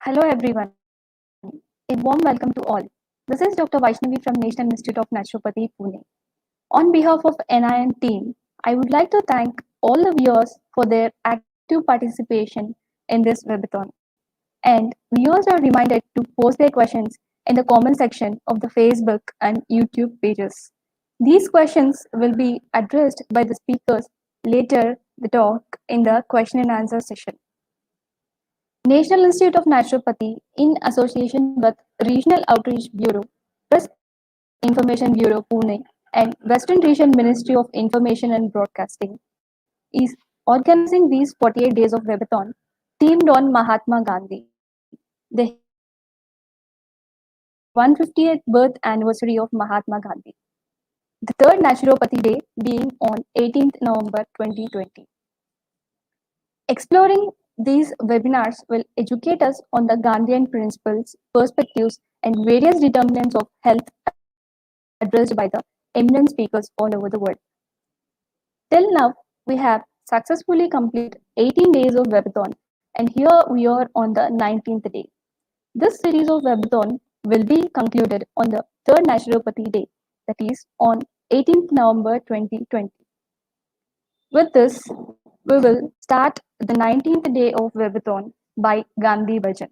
Hello everyone. A warm welcome to all. This is Dr. Vaishnavi from National Institute of Naturopathy, Pune. On behalf of NIN team, I would like to thank all the viewers for their active participation in this webinar. And viewers are reminded to post their questions in the comment section of the Facebook and YouTube pages. These questions will be addressed by the speakers later the talk in the question and answer session. National Institute of Naturopathy, in association with Regional Outreach Bureau, Press Information Bureau Pune, and Western Region Ministry of Information and Broadcasting, is organizing these 48 days of webathon themed on Mahatma Gandhi, the 150th birth anniversary of Mahatma Gandhi. The third Naturopathy Day being on 18th November 2020. Exploring these webinars will educate us on the Gandhian principles, perspectives, and various determinants of health addressed by the eminent speakers all over the world. Till now, we have successfully completed 18 days of webathon, and here we are on the 19th day. This series of webathon will be concluded on the third Naturopathy Day, that is on 18th November 2020. With this, we will start the 19th day of webathon by Gandhi Bhajan.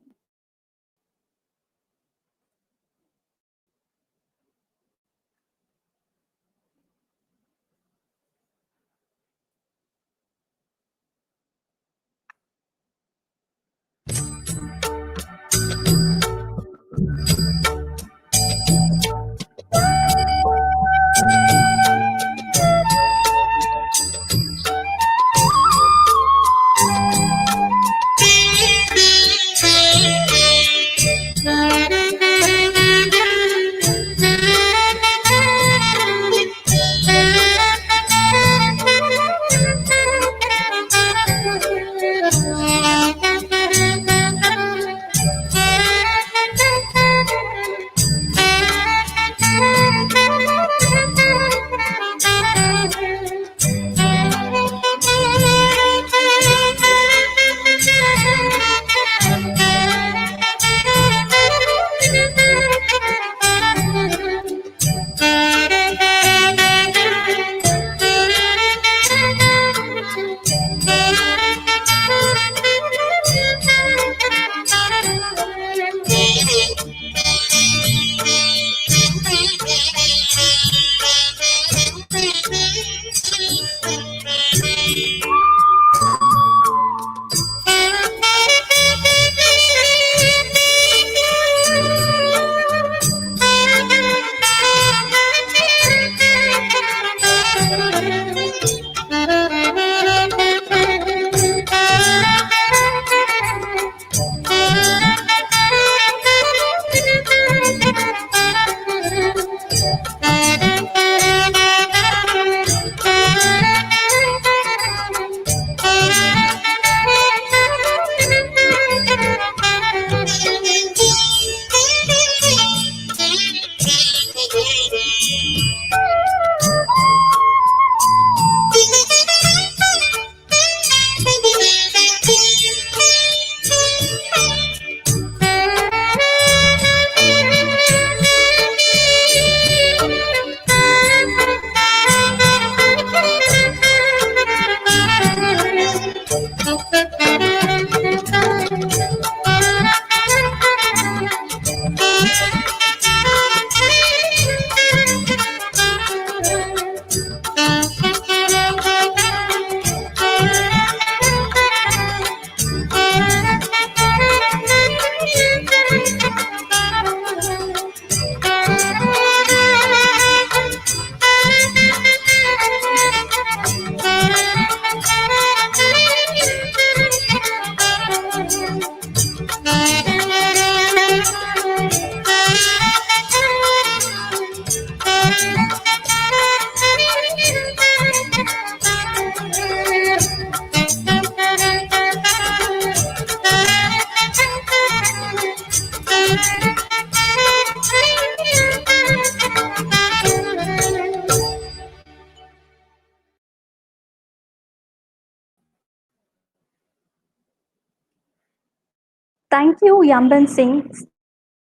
Thank you, Yamban Singh,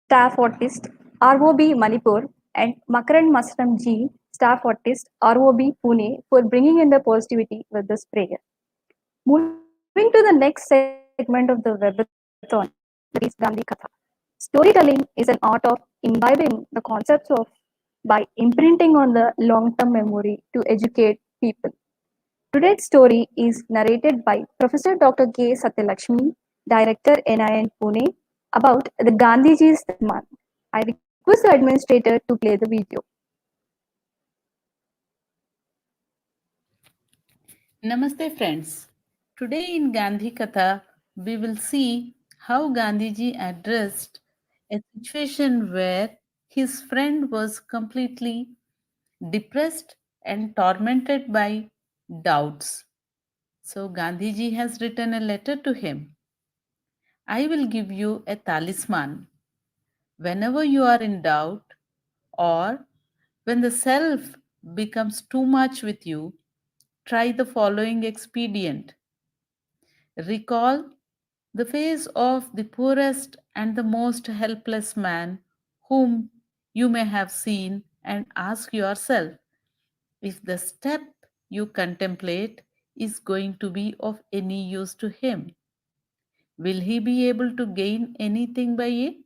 staff artist, ROB Manipur, and Makaran Masram Ji, staff artist, ROB Pune, for bringing in the positivity with this prayer. Moving to the next segment of the webathon, that is Gandhi Katha. Storytelling is an art of imbibing the concepts of by imprinting on the long-term memory to educate people. Today's story is narrated by Professor Dr. K. Satyalakshmi, Director NIN Pune, about the Gandhiji's month. I request the administrator to play the video. Namaste friends. Today in Gandhi Katha, we will see how Gandhiji addressed a situation where his friend was completely depressed and tormented by doubts. So Gandhiji has written a letter to him. I will give you a talisman. Whenever you are in doubt or when the self becomes too much with you, try the following expedient. Recall the face of the poorest and the most helpless man whom you may have seen and ask yourself if the step you contemplate is going to be of any use to him. Will he be able to gain anything by it?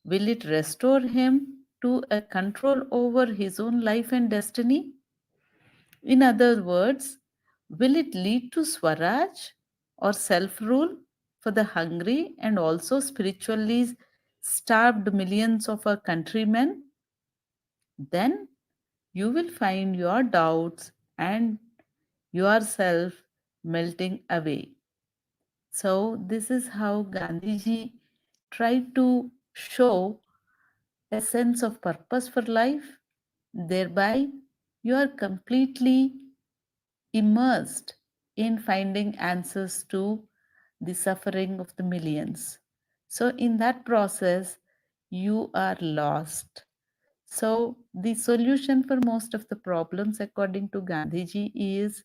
Will it restore him to a control over his own life and destiny? In other words, will it lead to Swaraj or self rule for the hungry and also spiritually starved millions of our countrymen? Then you will find your doubts and yourself melting away. So, this is how Gandhiji tried to show a sense of purpose for life. Thereby, you are completely immersed in finding answers to the suffering of the millions. So, in that process, you are lost. So, the solution for most of the problems, according to Gandhiji, is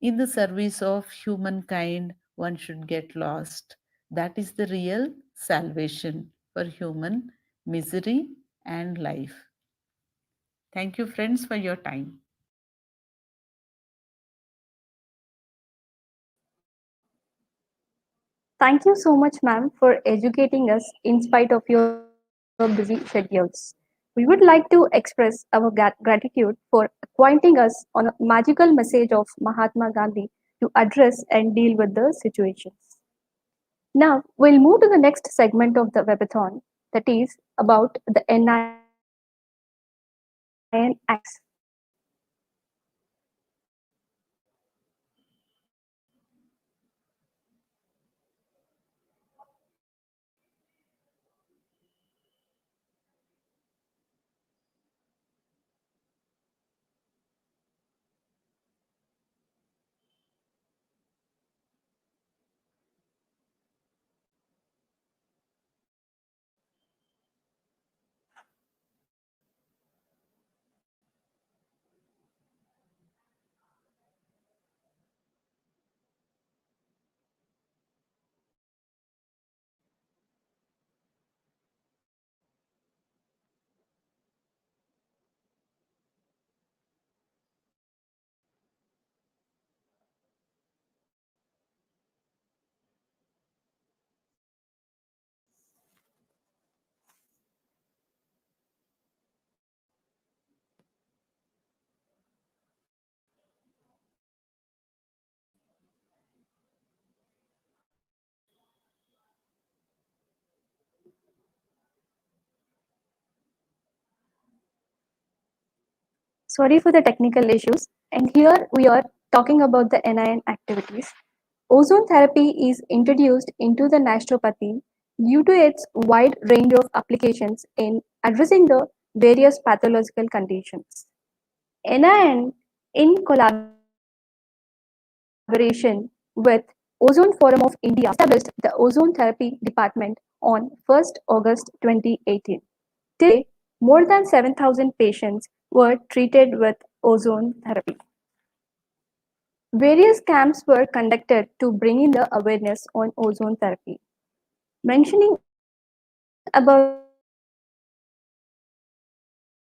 in the service of humankind, one should get lost. That is the real salvation for human misery and life. Thank you, friends, for your time. Thank you so much, ma'am, for educating us in spite of your busy schedules. We would like to express our gratitude for acquainting us on a magical message of Mahatma Gandhi to address and deal with the situations. Now, we'll move to the next segment of the webathon, that is about the NIN Acts. Sorry for the technical issues. And here we are talking about the NIN activities. Ozone therapy is introduced into the naturopathy due to its wide range of applications in addressing the various pathological conditions. NIN, in collaboration with Ozone Forum of India, established the Ozone Therapy Department on 1st August 2018. Till today, more than 7,000 patients were treated with ozone therapy. Various camps were conducted to bring in the awareness on ozone therapy. Mentioning about the naturopathy reminds me of Gandhi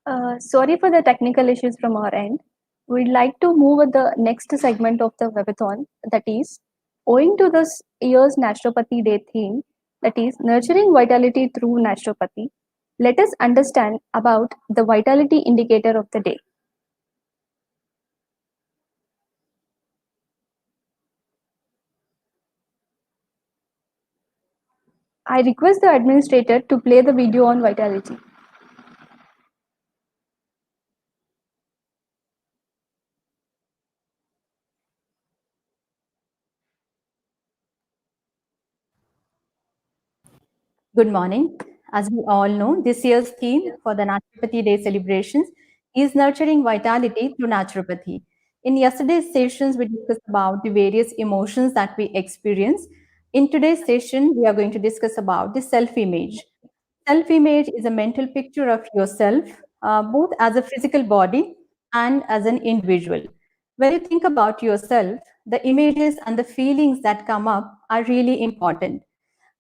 and Naturopathy. Sorry for the technical issues from our end. We'd like to move with the next segment of the webathon, that is, owing to this year's Naturopathy Day theme, that is, nurturing vitality through naturopathy. Let us understand about the vitality indicator of the day. I request the administrator to play the video on vitality. Good morning. As we all know, this year's theme for the Naturopathy Day celebrations is nurturing vitality through naturopathy. In yesterday's sessions, we discussed about the various emotions that we experience. In today's session, we are going to discuss about the self-image. Self-image is a mental picture of yourself, both as a physical body and as an individual. When you think about yourself, the images and the feelings that come up are really important.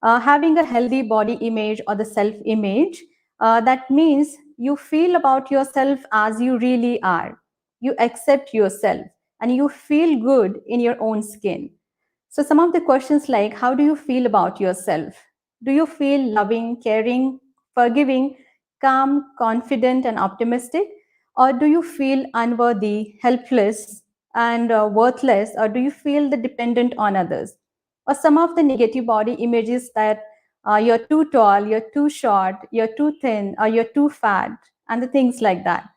Having a healthy body image or the self image, that means you feel about yourself as you really are. You accept yourself and you feel good in your own skin. So, some of the questions like, how do you feel about yourself? Do you feel loving, caring, forgiving, calm, confident, and optimistic? Or do you feel unworthy, helpless, and worthless? Or do you feel the dependent on others? Or some of the negative body images that you're too tall, you're too short, you're too thin, or you're too fat, and the things like that.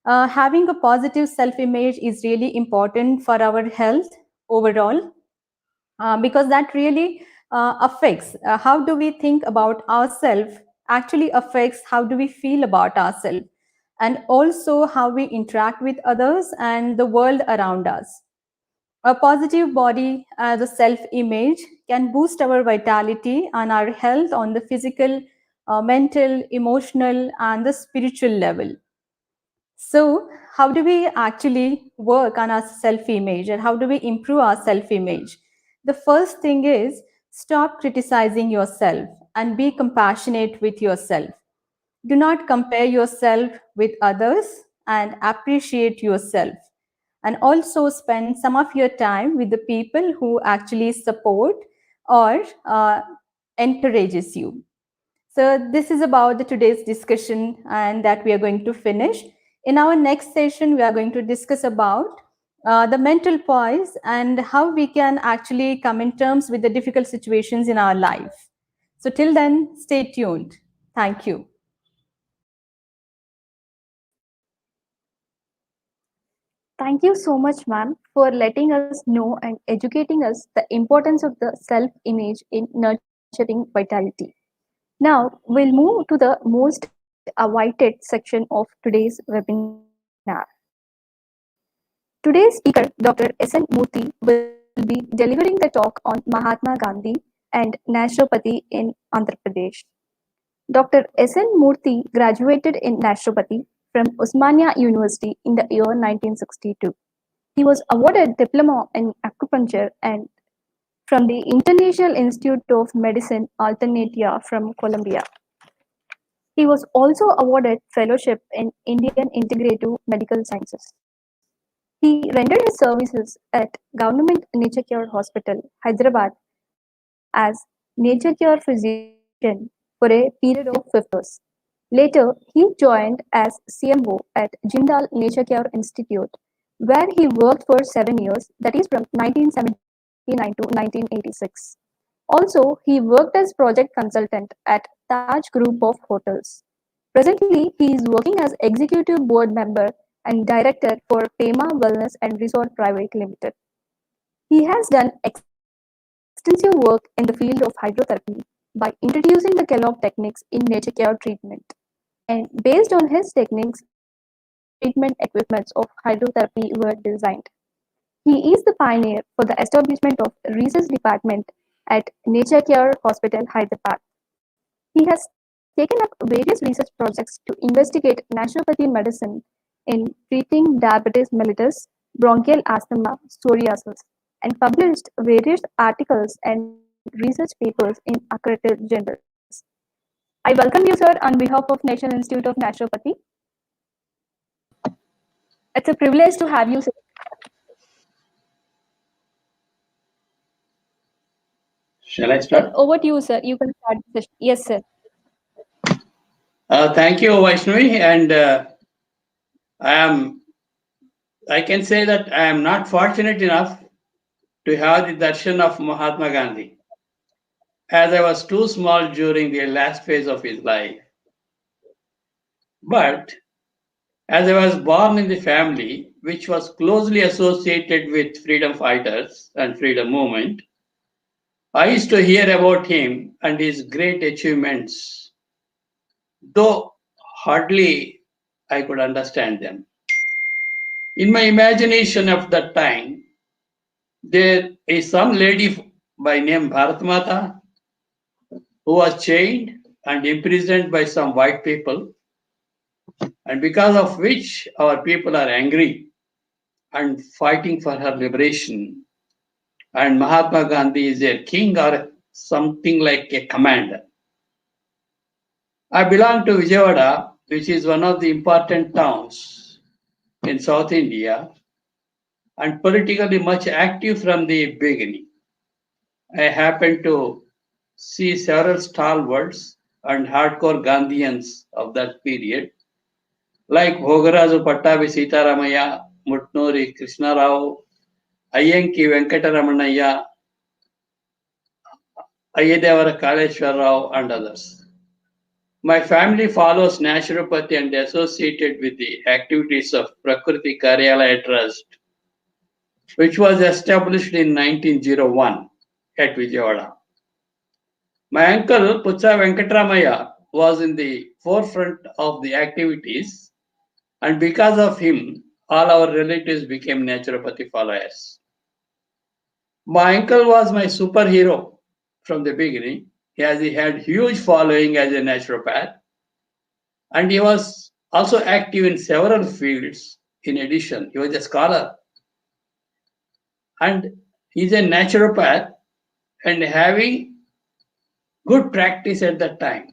Having a positive self image is really important for our health overall, because that really affects how do we think about ourselves, actually affects how do we feel about ourselves, and also how we interact with others and the world around us. A positive body as a self image can boost our vitality and our health on the physical, mental, emotional, and the spiritual level. So, how do we actually work on our self image and how do we improve our self image? The first thing is stop criticizing yourself and be compassionate with yourself. Do not compare yourself with others and appreciate yourself. And also spend some of your time with the people who actually support or encourages you. So this is about the today's discussion and that we are going to finish. In our next session, we are going to discuss about the mental poise, and how we can actually come in terms with the difficult situations in our life. So, till then, stay tuned. Thank you. Thank you so much, ma'am, for letting us know and educating us the importance of the self image in nurturing vitality. Now, we'll move to the most awaited section of today's webinar. Today's speaker, Dr. S.N. Murthy, will be delivering the talk on Mahatma Gandhi and naturopathy in Andhra Pradesh. Dr. S.N. Murthy graduated in naturopathy from Osmania University in the year 1962. He was awarded diploma in acupuncture and from the International Institute of Medicine Alternatia from Colombia. He was also awarded fellowship in Indian Integrative Medical Sciences. He rendered his services at Government Nature Cure Hospital, Hyderabad as Nature Cure physician for a period of 50 years. Later, he joined as CMO at Jindal Nature Cure Institute, where he worked for 7 years, that is from 1979 to 1986. Also, he worked as project consultant at Taj Group of Hotels. Presently, he is working as executive board member and director for Pema Wellness and Resort Private Limited. He has done extensive work in the field of hydrotherapy by introducing the Kellogg techniques in nature care treatment. And based on his techniques, various treatment equipments of hydrotherapy were designed. He is the pioneer for the establishment of research department at Nature Care Hospital, Hyderabad. He has taken up various research projects to investigate naturopathy medicine in treating diabetes mellitus, bronchial asthma, psoriasis, and published various articles and research papers in accredited journals. I welcome you, sir, on behalf of National Institute of Naturopathy. It's a privilege to have you, sir. Shall I start? Over to you, sir. You can start the session. Yes, sir. Thank you, Vaishnavi. And I am, I can say that I am not fortunate enough to have the darshan of Mahatma Gandhi, as I was too small during the last phase of his life. But as I was born in the family which was closely associated with freedom fighters and freedom movement, I used to hear about him and his great achievements, though hardly I could understand them. In my imagination of that time, there is some lady by name Bharatmata who was chained and imprisoned by some white people, and because of which our people are angry and fighting for her liberation. And Mahatma Gandhi is their king or something like a commander. I belong to Vijayawada, which is one of the important towns in South India, and politically much active from the beginning. I happened to see several stalwarts and hardcore Gandhians of that period, like Bhogaraju Pattabi Sitaramaya, Mutnuri Krishnarao, Ayyanki Venkataramanaya, Ayyadevara Kaleshwarrao, and others. My family follows naturopathy and associated with the activities of Prakriti Karyalaya Trust, which was established in 1901 at Vijayawada. My uncle Pucha Venkatramaya was in the forefront of the activities, and because of him, all our relatives became naturopathy followers. My uncle was my superhero from the beginning, as he had huge following as a naturopath, and he was also active in several fields. In addition, he was a scholar, and he's a naturopath and having good practice at that time.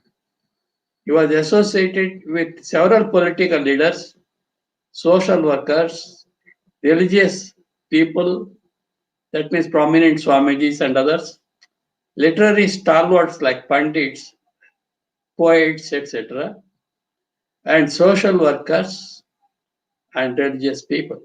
He was associated with several political leaders, social workers, religious people, that means prominent Swamijis and others, literary stalwarts like Pandits, poets, etc., and social workers and religious people.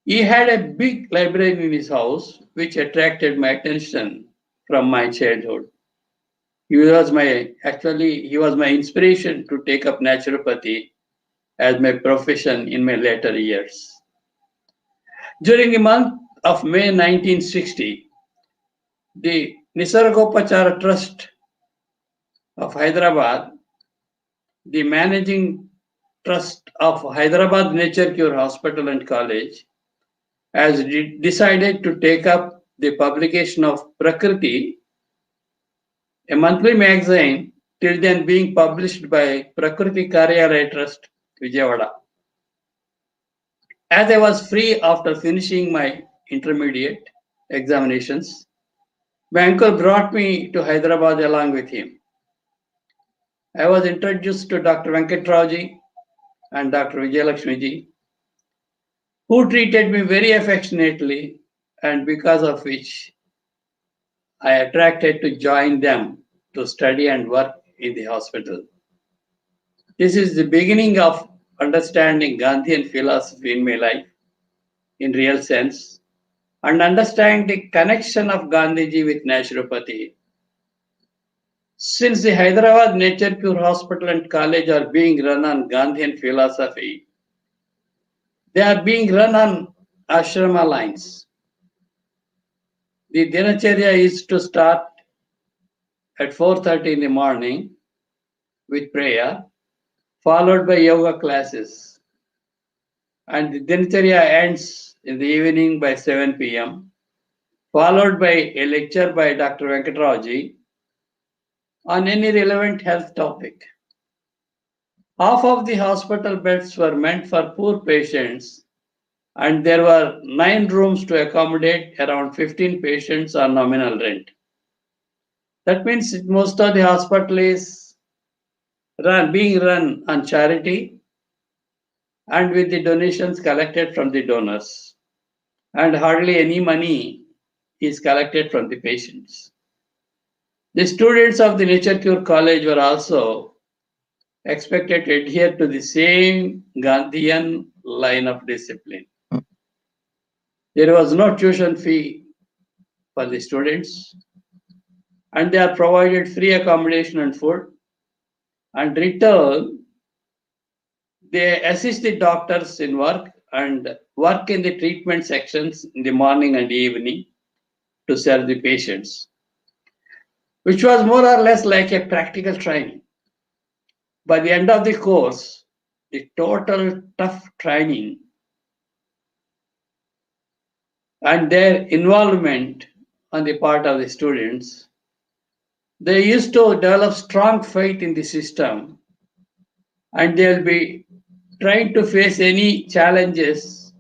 He had a big library in his house, which attracted my attention from my childhood. He was my inspiration to take up naturopathy as my profession in my later years. During the month of May 1960, the Nisargopachara Trust of Hyderabad, the managing trust of Hyderabad Nature Cure Hospital and College, has decided to take up the publication of Prakriti, a monthly magazine till then being published by Prakriti Karyalaya Trust, Vijayawada. As I was free after finishing my intermediate examinations, my uncle brought me to Hyderabad along with him. I was introduced to Dr. Venkatraoji and Dr. Vijayalakshmiji, who treated me very affectionately and because of which I attracted to join them to study and work in the hospital. This is the beginning of understanding Gandhian philosophy in my life in real sense and understanding the connection of Gandhiji with naturopathy. Since the Hyderabad Nature Cure Hospital and College are being run on Gandhian philosophy, they are being run on ashrama lines. The dinacharya is to start at 4:30 in the morning with prayer, followed by yoga classes. And the dinacharya ends in the evening by 7 p.m., followed by a lecture by Dr. Venkatraoji on any relevant health topic. Half of the hospital beds were meant for poor patients, and there were 9 rooms to accommodate around 15 patients on nominal rent. That means most of the hospital is being run on charity and with the donations collected from the donors, and hardly any money is collected from the patients. The students of the Nature Cure College were also expected to adhere to the same Gandhian line of discipline. There was no tuition fee for the students, and they are provided free accommodation and food. And return, they assist the doctors in work and work in the treatment sections in the morning and evening to serve the patients, which was more or less like a practical training. By the end of the course, the total tough training and their involvement on the part of the students, they used to develop strong faith in the system and they'll be trying to face any challenges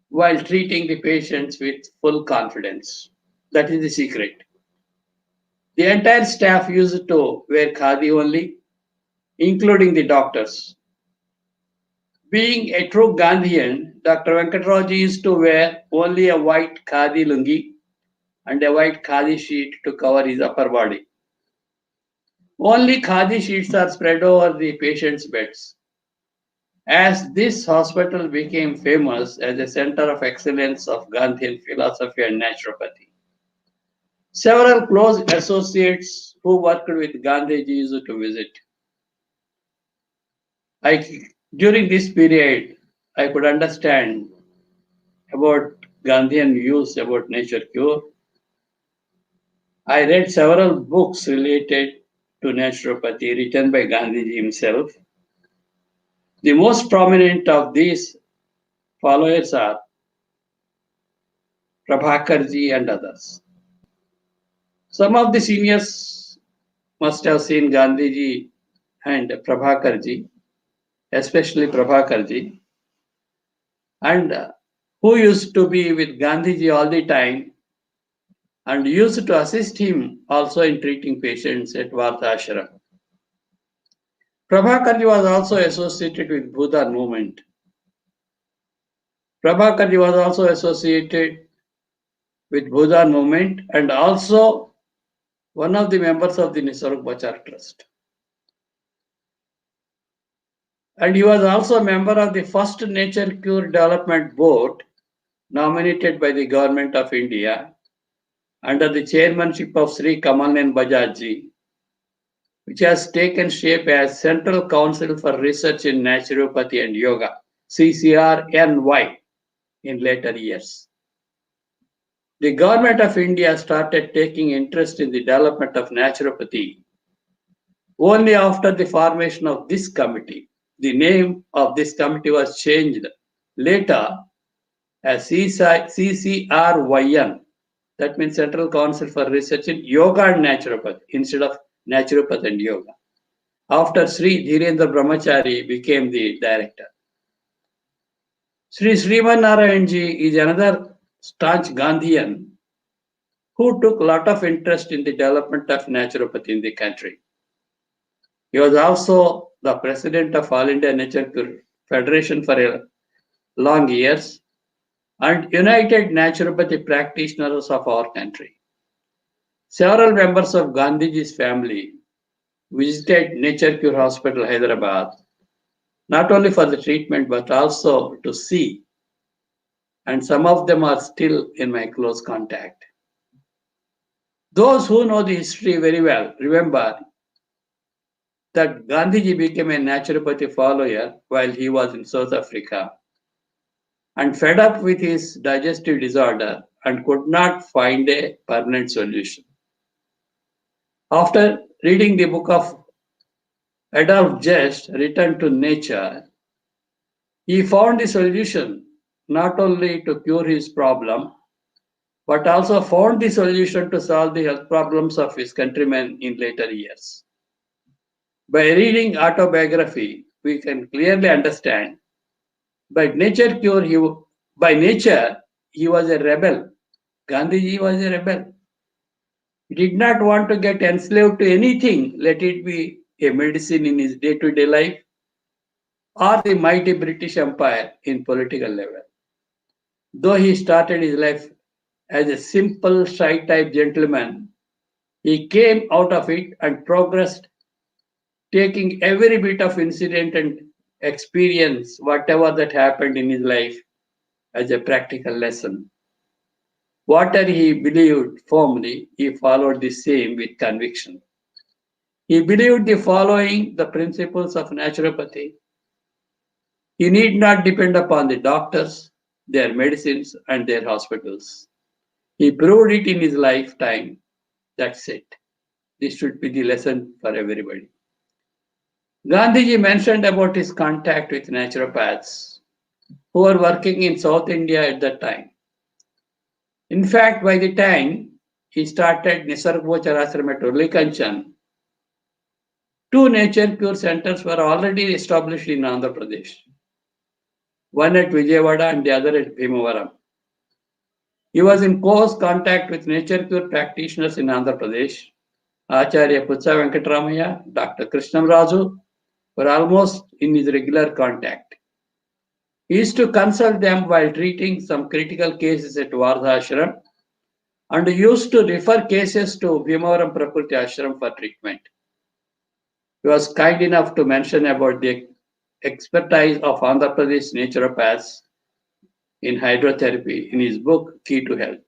while treating the patients with full confidence. That is the secret. The entire staff used to wear khadi only, including the doctors. Being a true Gandhian, Dr. Venkatraoji used to wear only a white khadi lungi and a white khadi sheet to cover his upper body. Only khadi sheets are spread over the patients' beds. As this hospital became famous as a center of excellence of Gandhian philosophy and naturopathy, several close associates who worked with Gandhiji used to visit. During this period, I could understand about Gandhian views about nature cure. I read several books related to naturopathy written by Gandhiji himself. The most prominent of these followers are Prabhakarji and others. Some of the seniors must have seen Gandhiji and Prabhakarji, especially Prabhakarji, and who used to be with Gandhiji all the time and used to assist him also in treating patients at Vartha Ashram. Prabhakarji was also associated with Bhutan movement. Prabhakarji was also associated with Bhutan movement and also one of the members of the Nisargopachara Trust. And he was also a member of the first Nature Cure Development Board nominated by the Government of India under the chairmanship of Sri Kamalnen Bajajji, which has taken shape as Central Council for Research in Naturopathy and Yoga, CCRNY, in later years. The Government of India started taking interest in the development of naturopathy only after the formation of this committee. The name of this committee was changed later as CCRYN, that means Central Council for Research in Yoga and Naturopathy, instead of Naturopathy and Yoga, after Sri Dhirendra Brahmachari became the director. Sri Sriman Narayanji is another staunch Gandhian who took a lot of interest in the development of naturopathy in the country. He was also the president of All India Nature Federation for long years and united naturopathy practitioners of our country. Several members of Gandhiji's family visited Nature Cure Hospital, Hyderabad, not only for the treatment but also to see, and some of them are still in my close contact. Those who know the history very well remember that Gandhiji became a naturopathy follower while he was in South Africa and fed up with his digestive disorder and could not find a permanent solution. After reading the book of Adolf Just, Return to Nature, he found the solution not only to cure his problem, but also found the solution to solve the health problems of his countrymen in later years. By reading autobiography, we can clearly understand by nature, he was a rebel. Gandhiji was a rebel. He did not want to get enslaved to anything, let it be a medicine in his day-to-day life or the mighty British Empire in political level. Though he started his life as a simple, shy-type gentleman, he came out of it and progressed, taking every bit of incident and experience, whatever that happened in his life, as a practical lesson. Whatever he believed firmly, he followed the same with conviction. He believed the following the principles of naturopathy. He need not depend upon the doctors, their medicines, and their hospitals. He proved it in his lifetime. That's it. This should be the lesson for everybody. Gandhiji mentioned about his contact with naturopaths who were working in South India at that time. In fact, by the time he started Nisarggochar Ashram at Urlikanchan, two nature cure centers were already established in Andhra Pradesh, one at Vijayawada and the other at Bhimavaram. He was in close contact with nature cure practitioners in Andhra Pradesh. Acharya Putsa Venkatramaya, Dr. Krishnam Raju were almost in his regular contact. He used to consult them while treating some critical cases at Vardha Ashram and used to refer cases to Bhimavaram Prakriti Ashram for treatment. He was kind enough to mention about the expertise of Andhra Pradesh naturopaths in hydrotherapy in his book Key to Health.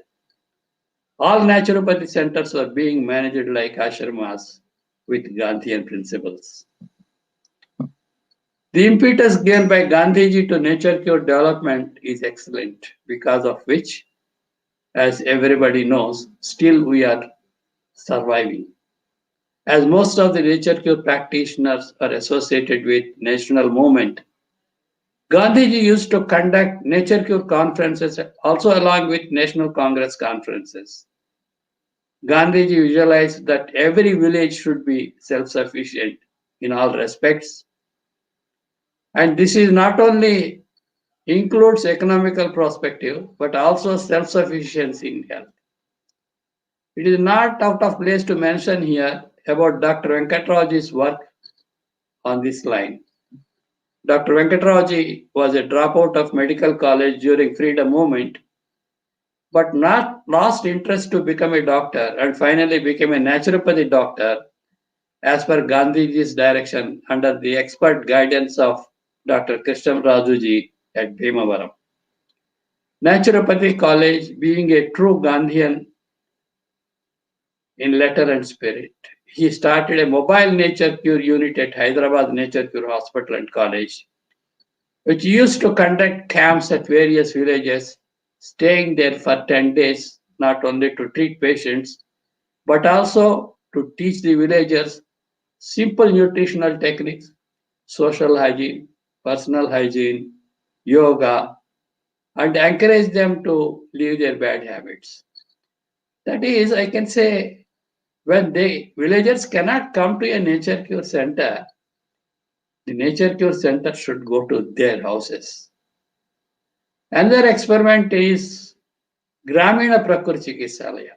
All naturopathy centers were being managed like ashramas with Gandhian principles. The impetus given by Gandhiji to nature cure development is excellent, because of which, as everybody knows, still we are surviving. As most of the nature cure practitioners are associated with national movement, Gandhiji used to conduct nature cure conferences also along with National Congress conferences. Gandhiji visualized that every village should be self-sufficient in all respects. And this is not only includes economical perspective, but also self-sufficiency in health. It is not out of place to mention here about Dr. Venkatraji's work on this line. Dr. Venkatraji was a dropout of medical college during freedom movement, but not lost interest to become a doctor and finally became a naturopathy doctor as per Gandhiji's direction under the expert guidance of Dr. Krishnam Rajuji at Bhimavaram. Naturopathy College being a true Gandhian in letter and spirit. He started a mobile nature cure unit at Hyderabad Nature Cure Hospital and College, which used to conduct camps at various villages, staying there for 10 days, not only to treat patients, but also to teach the villagers simple nutritional techniques, social hygiene, personal hygiene, yoga, and encourage them to leave their bad habits. That is, I can say, when the villagers cannot come to a nature cure center, the nature cure center should go to their houses. Another experiment is Gramina Prakriti Chikisalaya.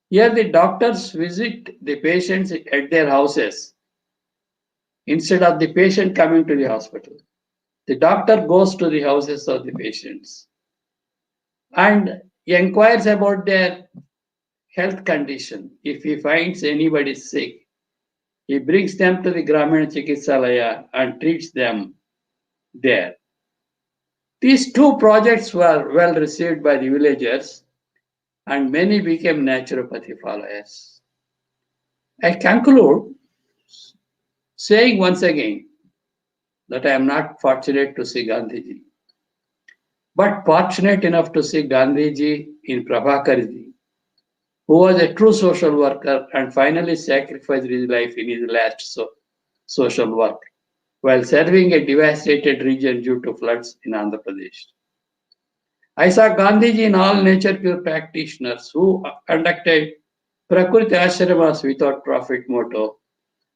Here the doctors visit the patients at their houses instead of the patient coming to the hospital. The doctor goes to the houses of the patients and inquires about their health condition. If he finds anybody sick, he brings them to the Gramina Chikisalaya and treats them there. These two projects were well received by the villagers and many became naturopathy followers. I conclude saying once again that I am not fortunate to see Gandhiji, but fortunate enough to see Gandhiji in Prabhakarji, who was a true social worker and finally sacrificed his life in his last social work while serving a devastated region due to floods in Andhra Pradesh. I saw Gandhiji in all nature cure practitioners who conducted Prakriti ashramas without profit motto,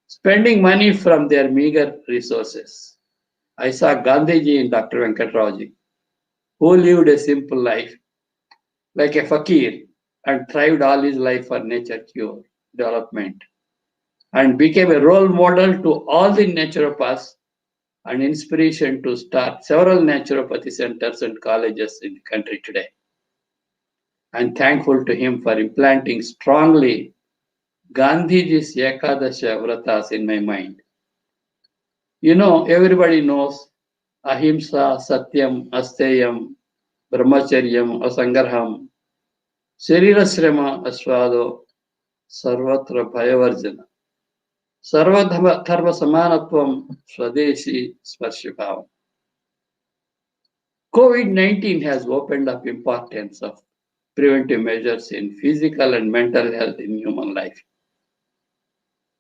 spending money from their meager resources. I saw Gandhiji in Dr. Venkatraoji, who lived a simple life like a fakir and thrived all his life for nature cure development and became a role model to all the naturopaths and inspiration to start several naturopathy centers and colleges in the country today. I'm thankful to him for implanting strongly Gandhiji's Ekadasha Vratas in my mind. You know, everybody knows Ahimsa, Satyam, Asteyam, Brahmacharyam, Asangarham, Sharirasrama, Aswado, Sarvatra Bhayavarjana, Sarvadharma Samanatvam, Swadeshi Sparshibhavam. COVID-19 has opened up importance of preventive measures in physical and mental health in human life.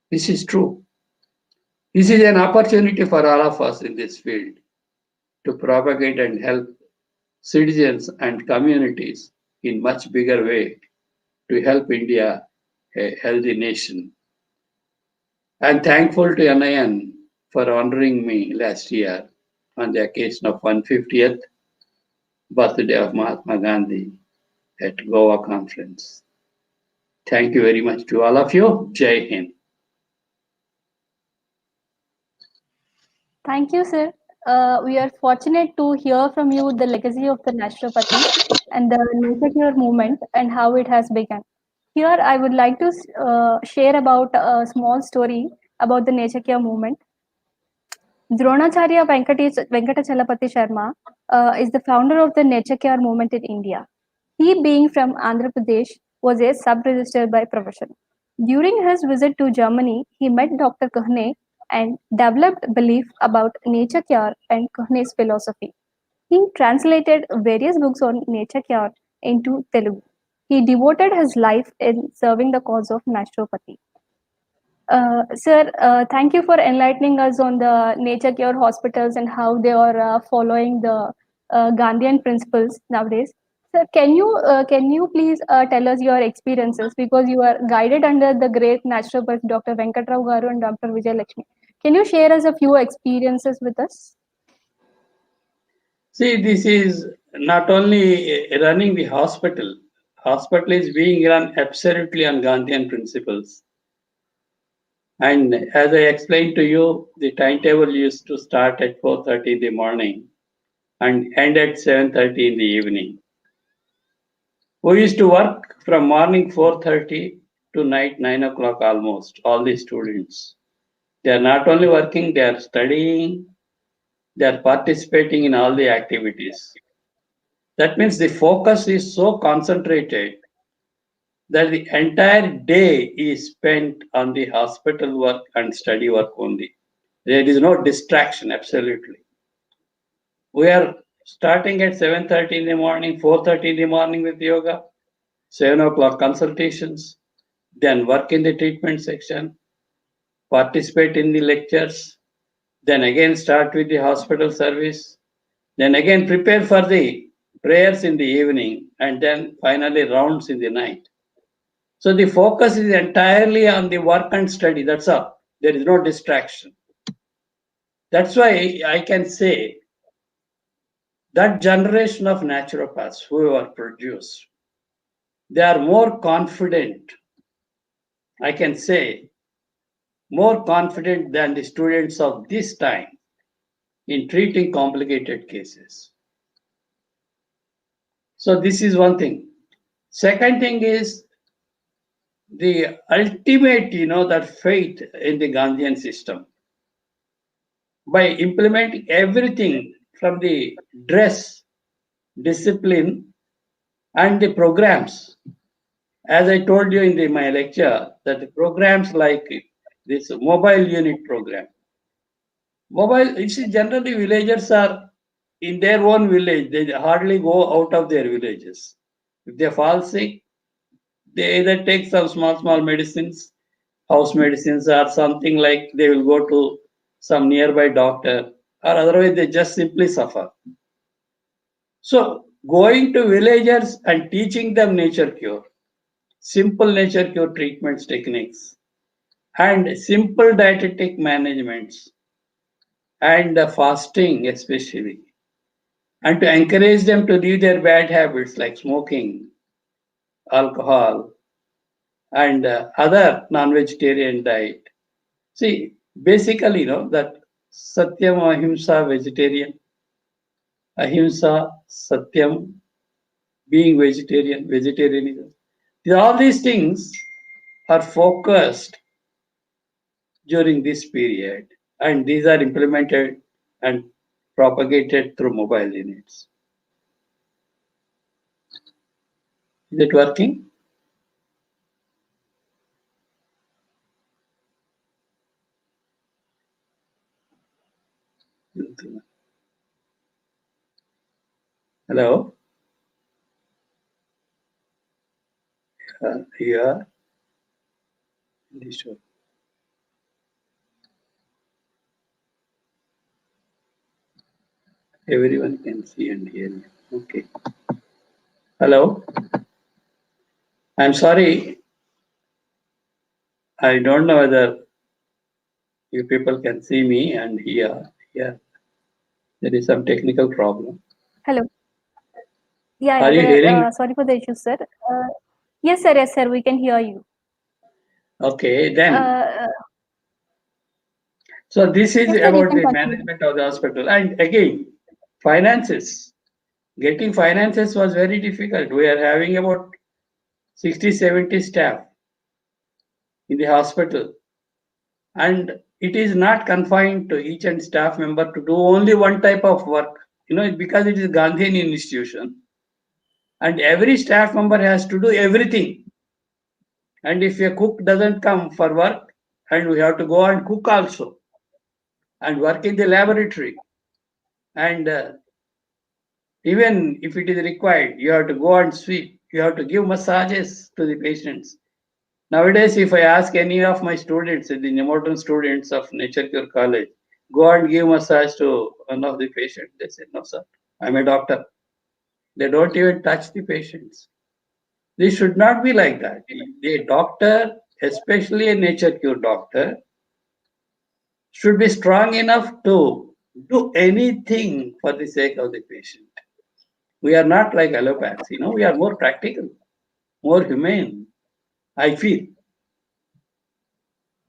This is true. This is an opportunity for all of us in this field to propagate and help citizens and communities in much bigger way to help India a healthy nation. I'm thankful to NIN for honoring me last year on the occasion of 150th birthday of Mahatma Gandhi at Goa conference. Thank you very much to all of you. Jai Hind. Thank you, sir. We are fortunate to hear from you the legacy of the naturopathy and the nature cure movement and how it has begun. Here, I would like to share about a small story about the nature cure movement. Dronacharya Venkatachalapati Sharma is the founder of the nature care movement in India. He, being from Andhra Pradesh, was a sub-registrar by profession. During his visit to Germany, he met Dr. Kahne and developed belief about nature care and Kahne's philosophy. He translated various books on nature care into Telugu. He devoted his life in serving the cause of naturopathy. Sir, thank you for enlightening us on the nature cure hospitals and how they are following the Gandhian principles nowadays. Sir, can you please tell us your experiences because you are guided under the great naturopath Dr. Venkatrao Garu and Dr. Vijay Lakshmi. Can you share us a few experiences with us? See, this is not only running the hospital. Hospital is being run absolutely on Gandhian principles. And as I explained to you, the timetable used to start at 4:30 in the morning and end at 7:30 in the evening. We used to work from morning 4:30 to night 9 o'clock almost, all the students. They are not only working, they are studying, they are participating in all the activities. That means the focus is so concentrated that the entire day is spent on the hospital work and study work only. There is no distraction, absolutely. We are starting at 7:30 in the morning, 4:30 in the morning with yoga, 7 o'clock consultations, then work in the treatment section, participate in the lectures, then again start with the hospital service, then again prepare for the prayers in the evening, and then finally rounds in the night. So the focus is entirely on the work and study. That's all. There is no distraction. That's why I can say that generation of naturopaths who are produced, they are more confident, I can say, more confident than the students of this time in treating complicated cases. So this is one thing. Second thing is the ultimate, that faith in the Gandhian system. By implementing everything from the dress, discipline, and the programs. As I told you in my lecture, that the programs like this mobile unit program. Mobile, you see, generally villagers are in their own village. They hardly go out of their villages. If they fall sick, they either take some small medicines, house medicines, or something like they will go to some nearby doctor, or otherwise they just simply suffer. So, going to villagers and teaching them nature cure, simple nature cure treatments techniques, and simple dietetic managements, and fasting especially, and to encourage them to leave their bad habits like smoking, alcohol, and other non-vegetarian diet. See, basically, that Satyam Ahimsa vegetarian, Ahimsa Satyam being vegetarianism. All these things are focused during this period, and these are implemented and propagated through mobile units. Is it working? Hello? Here. Everyone can see and hear me. Okay. Hello? I'm sorry. I don't know whether you people can see me and hear. Yeah. There is some technical problem. Hello. Yeah, Are you hearing? sorry for the issue, sir. Yes, sir, we can hear you. Okay, then. Uh, So this is yes, sir, you about can the continue. management of the hospital. And again, finances. Getting finances was very difficult. We are having about 60, 70 staff in the hospital. And it is not confined to each and staff member to do only one type of work. Because it is Gandhian institution. And every staff member has to do everything. And if a cook doesn't come for work, and we have to go and cook also, and work in the laboratory, and even if it is required, you have to go and sweep, you have to give massages to the patients. Nowadays, if I ask any of my students, the modern students of Nature Cure College, go and give massage to one of the patients, they say, no, sir, I'm a doctor. They don't even touch the patients. This should not be like that. The doctor, especially a nature cure doctor, should be strong enough to do anything for the sake of the patient. We are not like allopaths, we are more practical, more humane, I feel.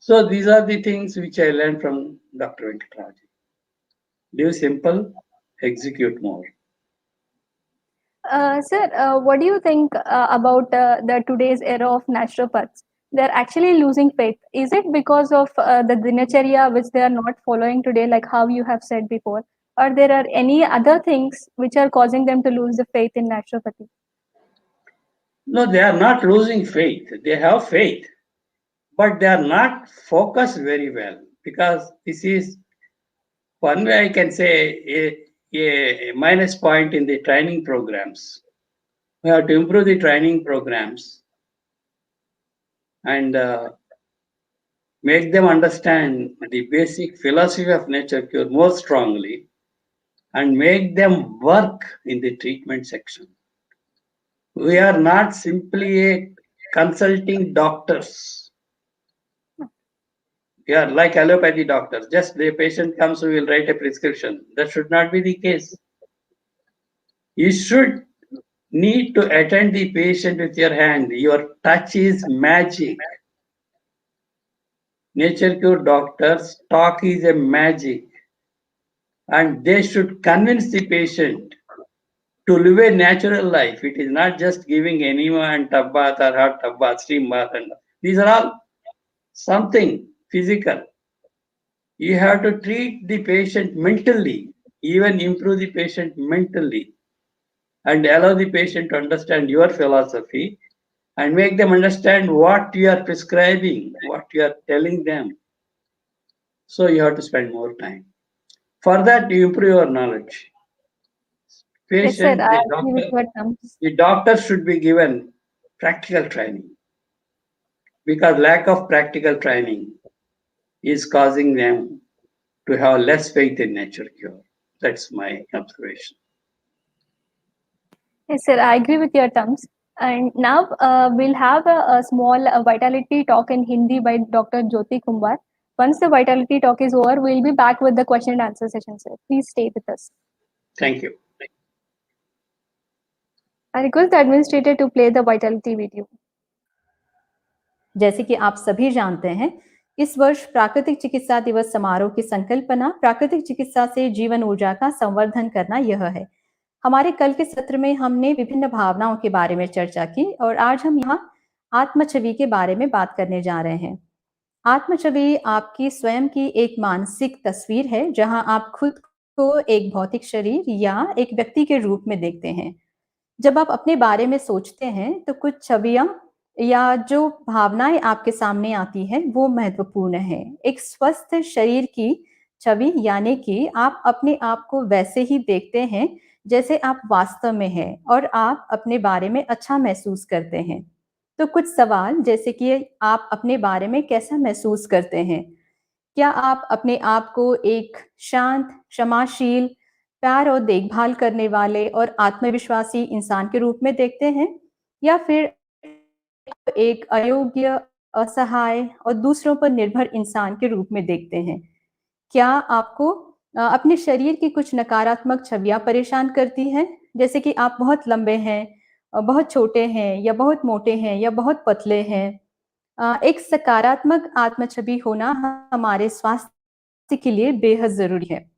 So these are the things which I learned from Dr. Venkatraj. Live simple, execute more. Sir, what do you think about the today's era of naturopaths? They're actually losing faith. Is it because of the dinacharya which they are not following today, like how you have said before? or there are any other things which are causing them to lose the faith in naturopathy? No, they are not losing faith. They have faith, but they are not focused very well, because this is one way I can say a minus point in the training programs. We have to improve the training programs and make them understand the basic philosophy of nature cure more strongly, and make them work in the treatment section. We are not simply a consulting doctors. We are like allopathy doctors. Just the patient comes, we will write a prescription. That should not be the case. You should need to attend the patient with your hand. Your touch is magic. Nature cure doctors talk is a magic, and they should convince the patient to live a natural life. It is not just giving anyone tub bath or hot tub bath, steam bath, and these are all something physical. You have to treat the patient mentally, even improve the patient mentally, and allow the patient to understand your philosophy, and make them understand what you are prescribing, what you are telling them. So you have to spend more time. For that, you improve your knowledge. Yes, sir, Patient, I agree with your terms. the doctor should be given practical training, because lack of practical training is causing them to have less faith in nature cure. That's my observation. Yes, sir, I agree with your terms. And now we'll have a small vitality talk in Hindi by Dr. Jyoti Kumbar. Once the vitality talk is over, we'll be back with the question and answer session, sir. Please stay with us. Thank you. I request the administrator to play the vitality video. जैसे कि आप सभी जानते हैं, इस वर्ष प्राकृतिक चिकित्सा दिवस समारोह की संकल्पना प्राकृतिक चिकित्सा से जीवन ऊर्जा का संवर्धन करना यह है। हमारे कल के सत्र में हमने विभिन्न भावनाओं के बारे में चर्चा की और आज हम यहाँ आत्मछवि के बारे में बात करने जा रहे हैं। आत्मछवि आपकी स्वयं की एक मानसिक तस्वीर है, जहां आप खुद को एक भौतिक शरीर या एक व्यक्ति के रूप में देखते हैं। जब आप अपने बारे में सोचते हैं तो कुछ छवियां या जो भावनाएं आपके सामने आती हैं वो महत्वपूर्ण है। एक स्वस्थ शरीर की छवि यानी कि आप अपने आप को वैसे ही देखते हैं जैसे आप वास्तव में हैं और आप अपने बारे में अच्छा महसूस करते हैं। तो कुछ सवाल जैसे कि आप अपने बारे में कैसा महसूस करते हैं? क्या आप अपने आप को एक शांत, क्षमाशील, प्यार और देखभाल करने वाले और आत्मविश्वासी इंसान के रूप में देखते हैं, या फिर एक अयोग्य, असहाय और दूसरों पर निर्भर इंसान के रूप में देखते हैं? क्या आपको अपने शरीर की कुछ नकारात्मक छवियां परेशान करती हैं, जैसे कि आप बहुत लंबे हैं, बहुत छोटे हैं, या बहुत मोटे हैं, या बहुत पतले हैं? एक सकारात्मक आत्मछवि होना हमारे स्वास्थ्य के लिए बेहद ज़रूरी है,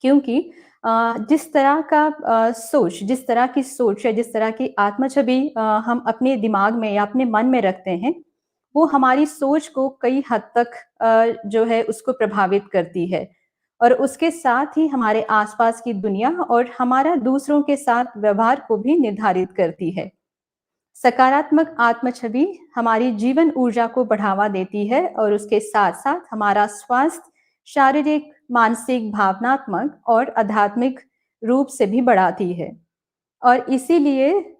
क्योंकि जिस तरह की सोच या जिस तरह की आत्मछवि हम अपने दिमाग में या अपने मन में रखते हैं, वो हमारी सोच को कई हद तक जो है उसको प्रभावित करती है और उसके साथ ही हमारे आसपास की दुनिया और हमारा दूसरों के साथ व्यवहार को भी निर्धारित करती है। सकारात्मक आत्मछवि हमारी जीवन ऊर्जा को बढ़ावा देती है और उसके साथ-साथ हमारा स्वास्थ्य शारीरिक, मानसिक, भावनात्मक और आध्यात्मिक रूप से भी बढ़ाती है। और इसीलिए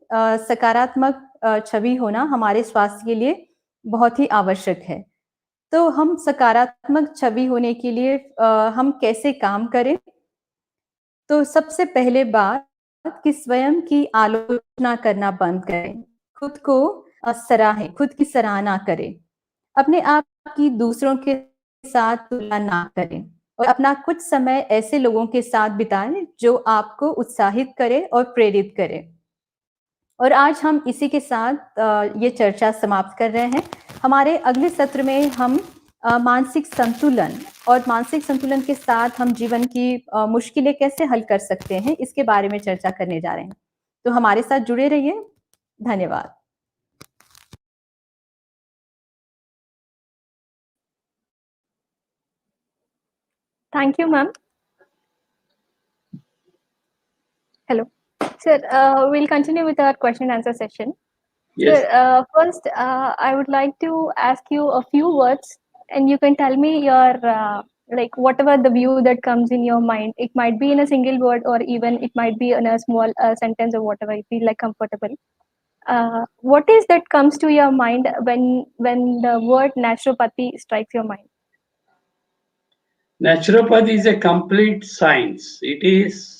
सकारात्मक छवि होना हमारे स्वास्थ्य के लिए बहुत ही आवश्यक है। तो हम सकारात्मक छवि होने के लिए हम कैसे काम करें? तो सबसे पहले बात कि स्वयं की आलोचना करना बंद करें। खुद को सराहें, खुद की सराहना करें। अपने आप की दूसरों के साथ तुलना ना करें और अपना कुछ समय ऐसे लोगों के साथ बिताएं जो आपको उत्साहित करें और प्रेरित करें। और आज हम इसी के साथ ये चर्चा समाप्त कर रहे हैं। हमारे अगले सत्र में हम मानसिक संतुलन और मानसिक संतुलन के साथ हम जीवन की मुश्किलें कैसे हल कर सकते हैं, इसके बारे में चर्चा करने जा रहे हैं। तो हमारे साथ जुड़े रहिए। धन्यवाद। Thank you, ma'am. Hello. Sir, we'll continue with our question and answer session. Sir, Yes. first, I would like to ask you a few words, and you can tell me your like whatever the view that comes in your mind. It might be in a single word, or even it might be in a small sentence or whatever you feel like comfortable. What is that comes to your mind when the word naturopathy strikes your mind? Naturopathy is a complete science. It is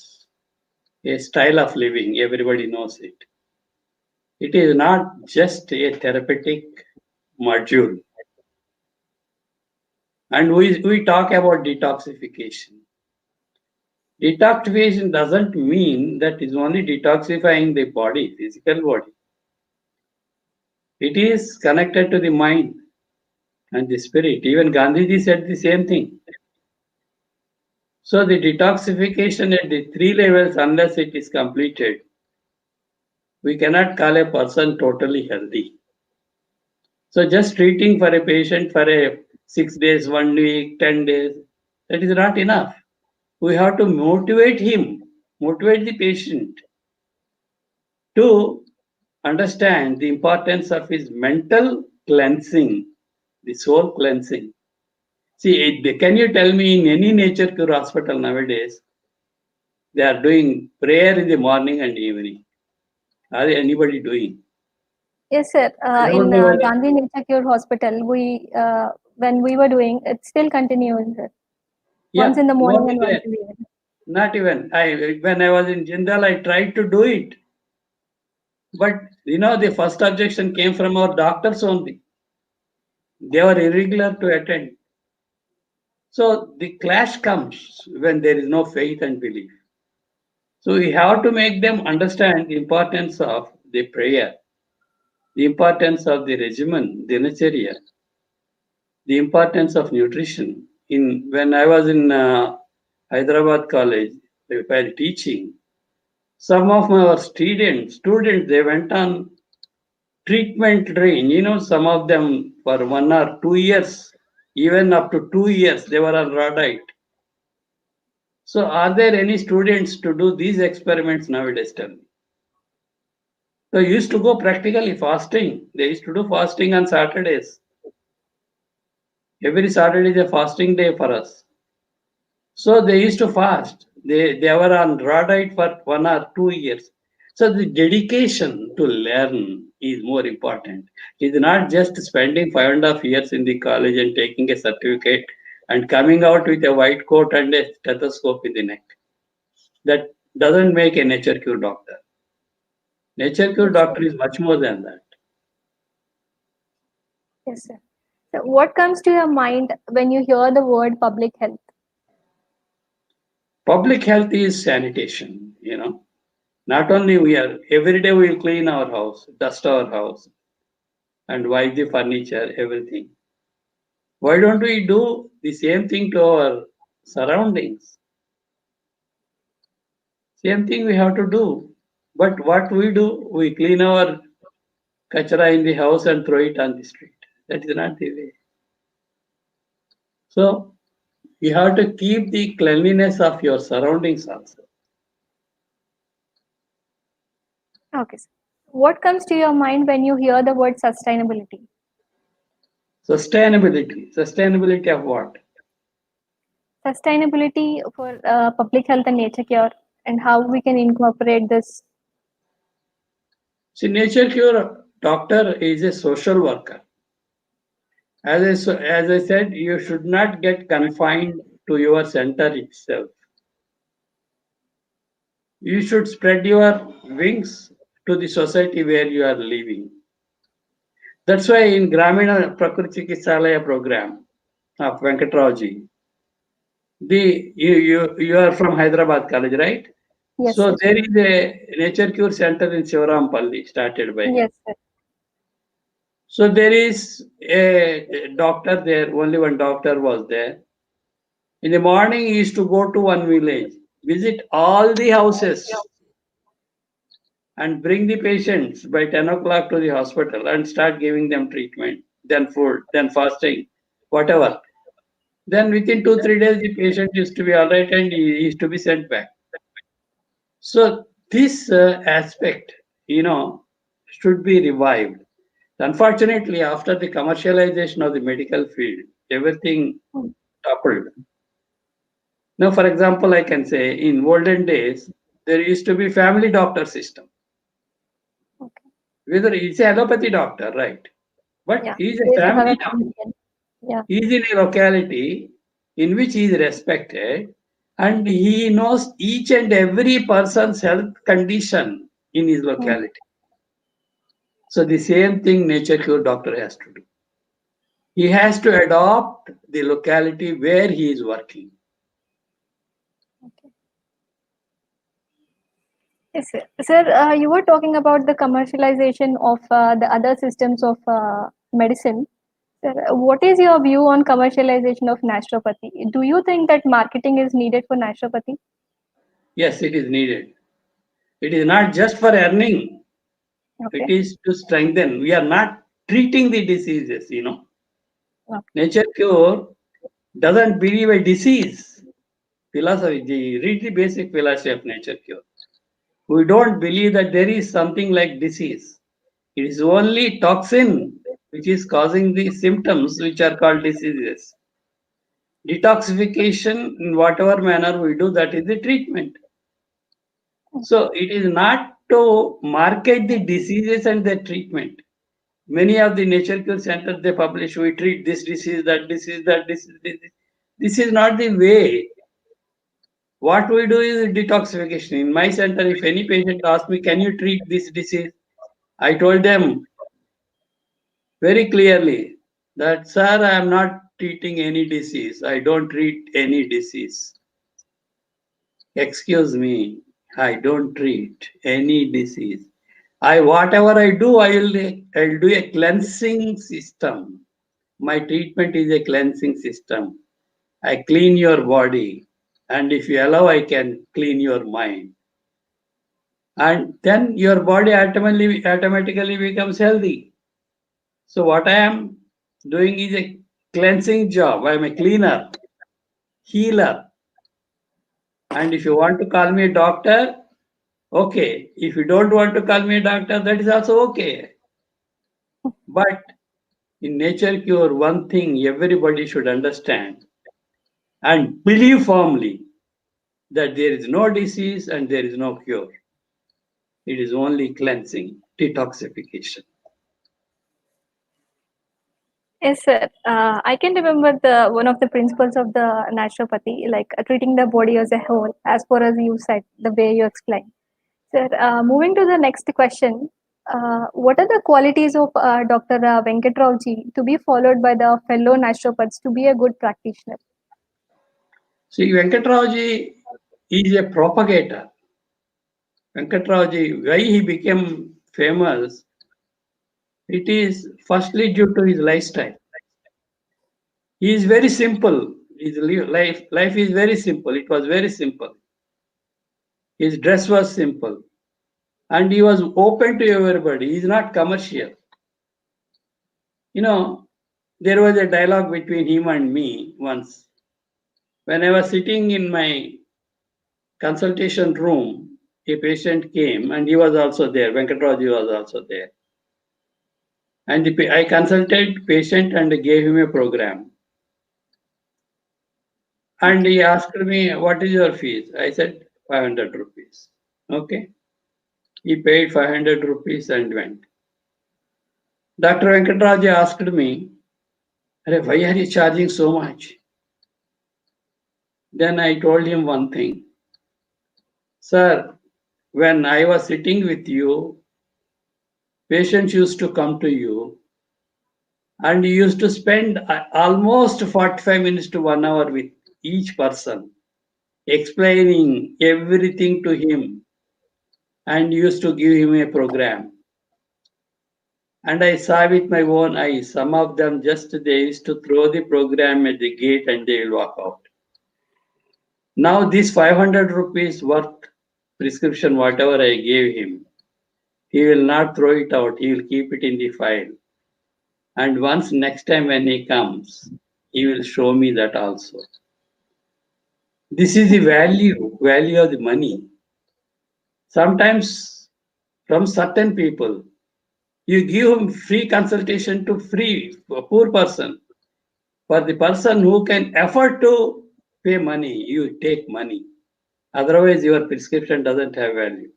a style of living. Everybody knows it. It is not just a therapeutic module. And we talk about detoxification. Detoxification doesn't mean that it's only detoxifying the body, physical body. It is connected to the mind and the spirit. Even Gandhiji said the same thing. So the detoxification at the three levels, unless it is completed, we cannot call a person totally healthy. So just treating for a patient for a 6 days, 1 week, 10 days, that is not enough. We have to motivate him, motivate the patient to understand the importance of his mental cleansing, the soul cleansing. See, can you tell me in any nature cure hospital nowadays, they are doing prayer in the morning and evening? Are anybody doing? Yes, sir. I don't In know whether. Gandhi Nature Hospital, we when we were doing it, still continues. Once Yeah, in the not morning and once even. in the evening. Not even. When I was in general, I tried to do it, but the first objection came from our doctors only. They were irregular to attend. So the clash comes when there is no faith and belief. So we have to make them understand the importance of the prayer, the importance of the regimen, the dinacharya, the importance of nutrition. In when I was in Hyderabad College, while teaching, some of our students, they went on treatment range. Some of them for 1 or 2 years, even up to 2 years, they were on raw diet. So, are there any students to do these experiments nowadays? Tell me. They used to go practically fasting. They used to do fasting on Saturdays. Every Saturday is a fasting day for us. So they used to fast. They were on raw diet for 1 or 2 years. So the dedication to learn is more important. It's not just spending 5.5 years in the college and taking a certificate and coming out with a white coat and a stethoscope in the neck. That doesn't make a nature cure doctor. Nature cure Yes, sir. doctor is much more than that. Yes, sir. So what comes to your mind when you hear the word public health? Public health is sanitation. Not only we are every day we clean our house, dust our house, and wipe the furniture, everything. Why don't we do the same thing to our surroundings? Same thing we have to do. But what we do, we clean our kachara in the house and throw it on the street. That is not the way. So you have to keep the cleanliness of your surroundings also. Okay, sir. What comes to your mind when you hear the word sustainability? Sustainability. Sustainability of what? Sustainability for public health and nature care, and how we can incorporate this. See, nature cure doctor is a social worker. As I said, you should not get confined to your center itself. You should spread your wings to the society where you are living. That's why in Gramina Prakriti Chikisalaya program of Venkatraoji, you are from Hyderabad College, right? Yes, So sir. there is a nature cure center in Shivarampalli started by him. Yes, sir. So there is a doctor there, only one doctor was there. In the morning, he used to go to one village, visit all the houses, and bring the patients by 10 o'clock to the hospital and start giving them treatment, then food, then fasting, whatever. Then within 2, 3 days, the patient used to be all right and he used to be sent back. So this aspect, should be revived. Unfortunately, after the commercialization of the medical field, everything Mm. toppled. Now, for example, I can say in olden days, there used to be family doctor system. Okay. Whether he's a allopathy doctor, right? But Yeah. he's a They used to have family a doctor. physician. Yeah. He is in a locality in which he is respected and he knows each and every person's health condition in his Mm. locality. So the same thing nature cure doctor has to do. He has to adopt the locality where he is working. Okay. Yes, sir. Sir, you were talking about the commercialization of the other systems of medicine. Sir, what is your view on commercialization of naturopathy? Do you think that marketing is needed for naturopathy? Yes, it is needed. It is not just for earning, it Okay. is to strengthen. We are not treating the diseases. Okay. Nature cure doesn't believe a disease. Philosophy, read the basic philosophy of nature cure. We don't believe that there is something like disease. It is only toxin which is causing the symptoms which are called diseases. Detoxification, in whatever manner we do, that is the treatment. So it is not to market the diseases and their treatment. Many of the nature cure centers they publish, we treat this disease, that disease, that disease, this. This is not the way. What we do is detoxification. In my center, if any patient asks me, can you treat this disease? I told them very clearly that, sir, I am not treating any disease. I don't treat any disease. Excuse me, I don't treat any disease. Whatever I do, I'll do a cleansing system. My treatment is a cleansing system. I clean your body, and if you allow, I can clean your mind. And then your body automatically becomes healthy. So what I am doing is a cleansing job. I am a cleaner, healer. And if you want to call me a doctor, okay. If you don't want to call me a doctor, that is also okay. But in nature cure, one thing everybody should understand and believe firmly that there is no disease and there is no cure. It is only cleansing, detoxification. Yes, sir. I can remember the one of the principles of the naturopathy, like treating the body as a whole, as far as you said, the way you explained. Sir, moving to the next question, what are the qualities of Dr. Venkatraoji to be followed by the fellow naturopaths to be a good practitioner? See, Venkatraoji is a propagator. Venkatraoji, why he became famous, it is firstly due to his lifestyle. He is very simple. His life is very simple. It was very simple. His dress was simple. And he was open to everybody. He is not commercial. You know, there was a dialogue between him and me once. When I was sitting in my consultation room, a patient came and he was also there. Venkatraji was also there. And I consulted patient and gave him a program. And Okay. he asked me, what is your fees? I said, 500 rupees. Okay. He paid 500 rupees and went. Dr. Venkatraji asked me, why are you charging so much? Then I told him one thing. Sir, when I was sitting with you, patients used to come to you and you used to spend almost 45 minutes to 1 hour with each person, explaining everything to him and used to give him a program. And I saw with my own eyes, some of them just they used to throw the program at the gate and they will walk out. Now this 500 rupees worth prescription, whatever I gave him, he will not throw it out. He will keep it in the file. And once next time when he comes, he will show me that also. This is the value of the money. Sometimes from certain people, you give him free consultation to free a poor person. For the person who can afford to pay money, you take money. Otherwise, your prescription doesn't have value.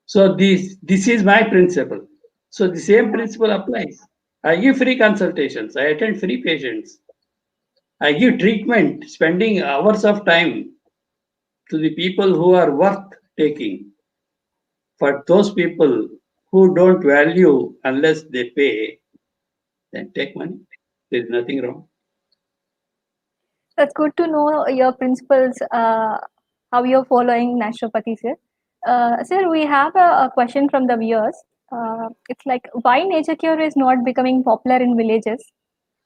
So this is my principle. So the same principle applies. I give free consultations. I attend free patients. I give treatment, spending hours of time to the people who are worth taking. For those people who don't value unless they pay, then take money. There is nothing wrong. That's good to know your principles, how you're following naturopathy, sir. Sir, we have a question from the viewers. It's like, why nature cure is not becoming popular in villages?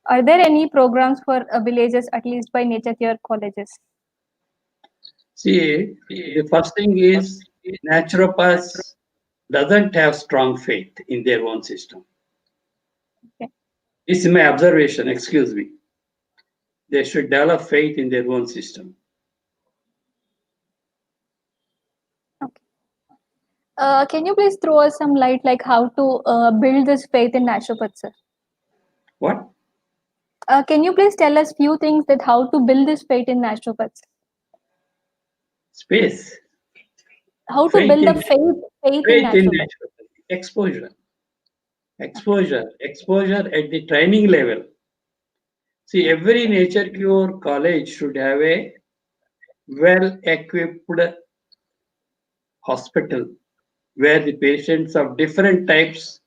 Are there any programs for villages, at least by nature cure colleges? See, the first thing is naturopaths doesn't have strong faith in their own system. Okay. This is my observation, excuse me. They should develop faith in their own system. Okay. Can you please throw us some light, like how to build this faith in naturopath, sir? What? Can you please tell us few things that how to build this faith in naturopaths? Space. How to Faith build in a faith in faith in naturopaths? naturopathy. Exposure at the training level. See, every nature cure college should have a well equipped hospital where the patients of different types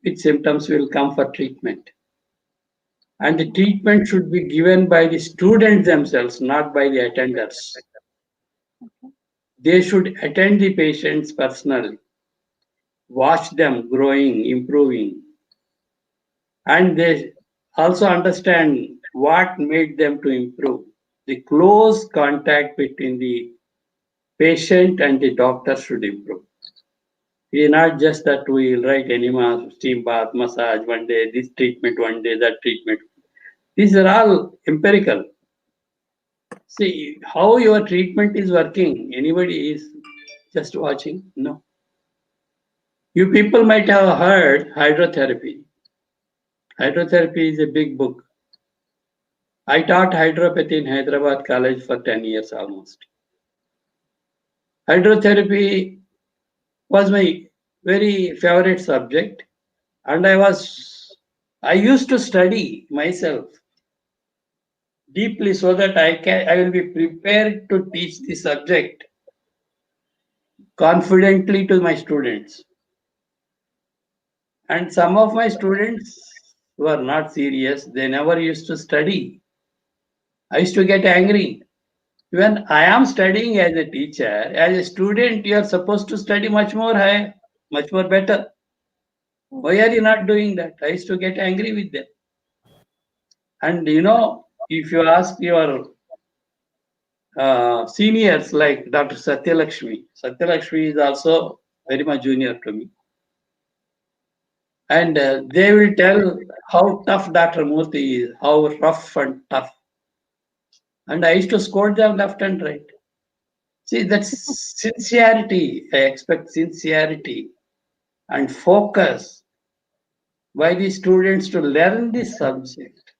with symptoms will come for treatment. And the treatment should be given by the students themselves, not by the attenders. They should attend the patients personally, watch them growing, improving, and they also understand what made them to improve. The close contact between the patient and the doctor should improve. It is not just that we will write enema, steam bath, massage one day, this treatment one day, that treatment. These are all empirical. See how your treatment is working. Anybody is just watching? No. You people might have heard hydrotherapy. Hydrotherapy is a big book. I taught hydropathy in Hyderabad College for 10 years almost. Hydrotherapy was my very favorite subject, and I used to study myself deeply so that I will be prepared to teach the subject confidently to my students. And some of my students were not serious, they never used to study. I used to get angry. When I am studying as a teacher, as a student, you are supposed to study much more high, much more better. Why are you not doing that? I used to get angry with them. And if you ask your seniors like Dr. Satyalakshmi is also very much junior to me. And they will tell how tough Dr. Murthy is, how rough and tough. And I used to scold them left and right. See, that's sincerity. I expect sincerity and focus by the students to learn this subject.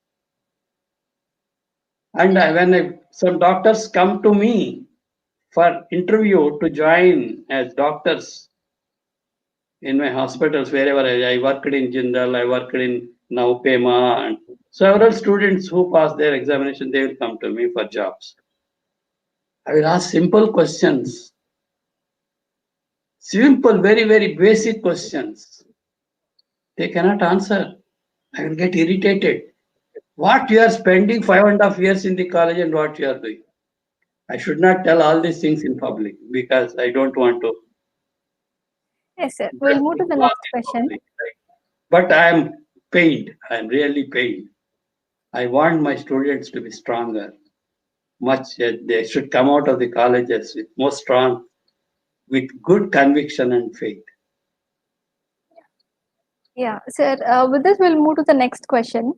And some doctors come to me for interview to join as doctors in my hospitals wherever I worked in Jindal, I worked in now Pema, and several students who pass their examination, they will come to me for jobs. I will ask simple questions, simple, very, very basic questions. They cannot answer. I will get irritated. What you are spending 5.5 years in the college and what you are doing. I should not tell all these things in public because I don't want to Yes, sir. We'll just move to the involve next in question. public. Right? But I am pained. I am really pained. I want my students to be stronger. They should come out of the colleges with more strong, with good conviction and faith. Yeah, sir. With this, we'll move to the next question.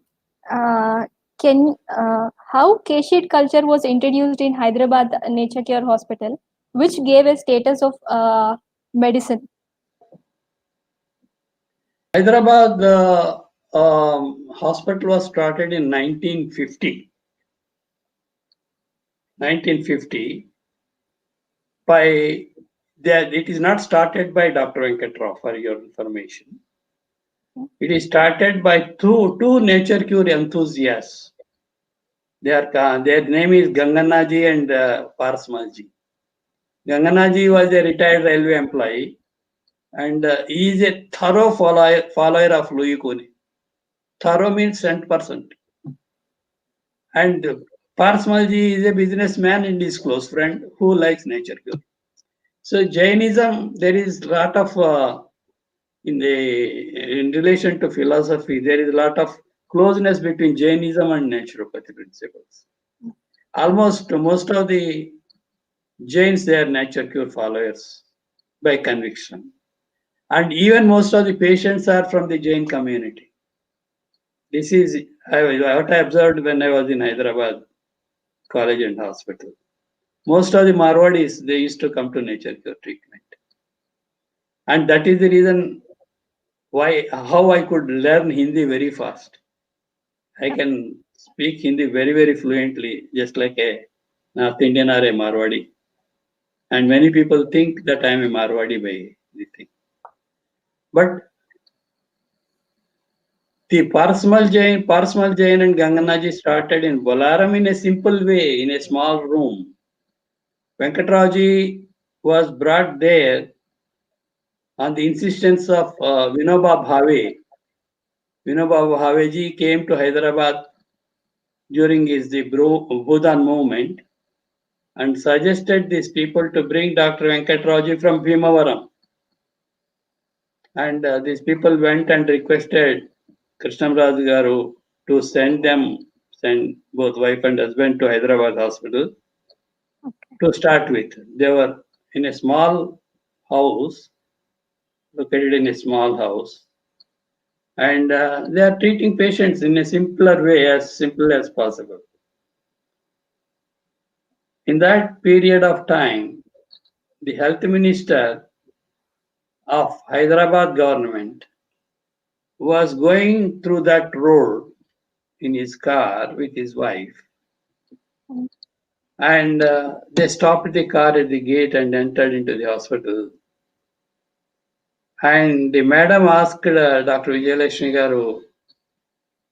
Can How K-sheet culture was introduced in Hyderabad Nature Care Hospital? which gave a status of medicine. Hyderabad hospital was started in 1950. 1950 by that it is not started by Dr. Venkatrao for your information. It is started by two nature cure enthusiasts. Their name is Ganganaji and Parsmalji. Ganganaji was a retired railway employee and he is a thorough follower of Louis Kune. Thorough means 100%. And Parsmalji is a businessman and his close friend who likes nature cure. So Jainism, there is a lot of in relation to philosophy, there is a lot of closeness between Jainism and naturopathy principles. Almost most of the Jains they are nature cure followers by conviction, and even most of the patients are from the Jain community. This is what I observed when I was in Hyderabad college and hospital. Most of the Marwadis they used to come to nature cure treatment, and that is the reason why how I could learn Hindi very fast. I can speak Hindi very fluently, just like a North Indian or a Marwadi. And many people think that I am a Marwadi by the thing. But the Parsmal Jain and Ganganaji started in Bolaram in a simple way, in a small room. Venkatraoji was brought there on the insistence of Vinoba Bhave. Vinoba Bhaveji came to Hyderabad during the Bhudan movement and suggested these people to bring Dr. Venkatraoji from Bhimavaram. And these people went and requested Krishnamraj Garu to send both wife and husband to Hyderabad hospital to start with. They were in a small house, located in a small house, and they are treating patients in a simpler way, as simple as possible. In that period of time, the health minister of Hyderabad government was going through that road in his car with his wife, and they stopped the car at the gate and entered into the hospital. And the madam asked Dr. Vijayalakshmi Garu,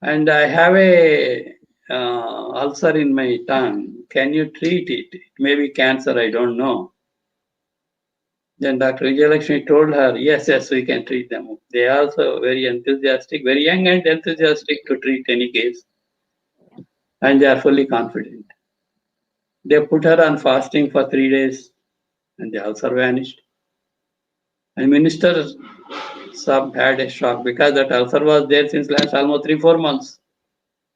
and I have a ulcer in my tongue. Can you treat it? It may be cancer, I don't know. Then Dr. Vijayalakshmi told her, yes, we can treat them. They are also very enthusiastic, very young and enthusiastic to treat any case. And they are fully confident. They put her on fasting for 3 days and the ulcer vanished. And Minister Sab had a shock because that ulcer was there since last almost 3-4 months.